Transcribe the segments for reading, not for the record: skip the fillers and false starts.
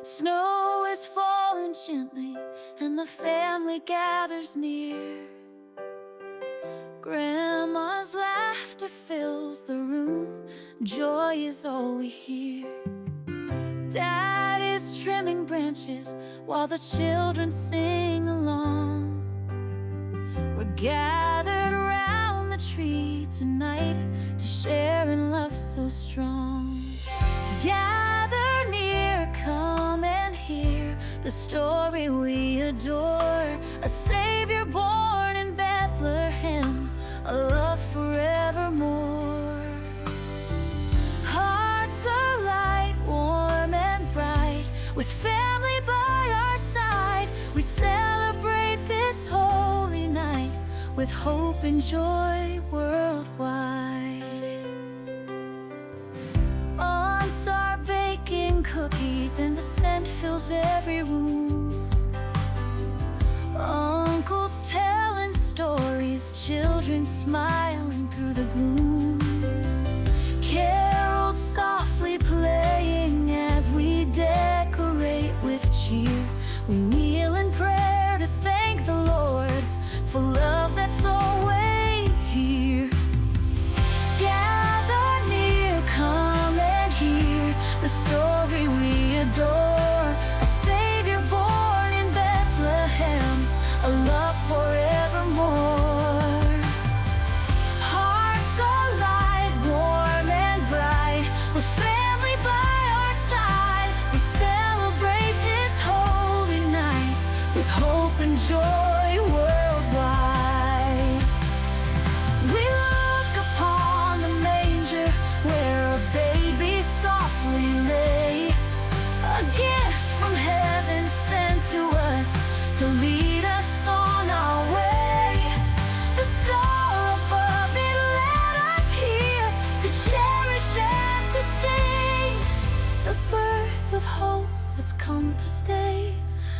Snow is falling gently, and the family gathers near. Grandma's laughter fills the room, joy is all we hear. Dad is trimming branches while the children sing along. We're gathered around the tree tonight to share in love so strong. Gather near, come and hear the story we adore. A Savior born in Bethlehem, a love forevermore. Hearts are light, warm and bright, with family by our side. We celebrate this holy night with hope and joy worldwide. Aunts are baking cookies and the scent fills every room. Uncles telling stories, children smiling through the gloom. Carols softly playing as we decorate with cheer. We kneel in prayer to thank the Lord for love that's always here. Gather near, come and hear the story we adore. A Savior born in Bethlehem, a love forevermore. Hearts alight, warm and bright, with family by our side. We celebrate this holy night with hope and joy worldwide. We look upon the manger where a baby softly lay, a gift from heaven sent to us to lead us on our way. The star above it led us here to cherish and to sing the birth of hope that's come to stay,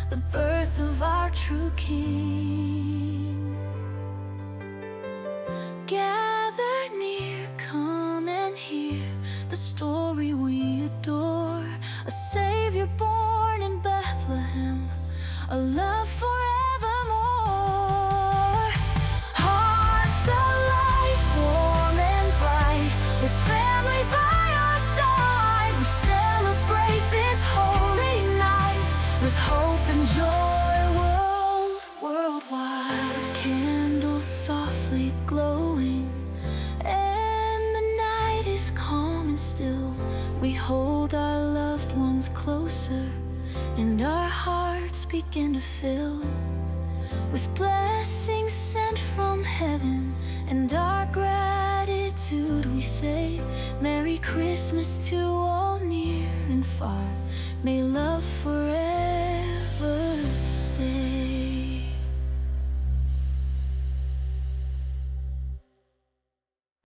the birth of our true King. Gather near, come and hear the story we adore. A Savior born in Bethlehem, a love forevermore. Hearts alight, warm and bright, with family by our side. We celebrate this holy night with hope and joy worldwide. Candles softly glowing, and the night is calm and still. We hold our loved ones closer, and our hearts begin to fill with blessings sent from heaven. And our gratitude we say, Merry Christmas to all near and far. May love forever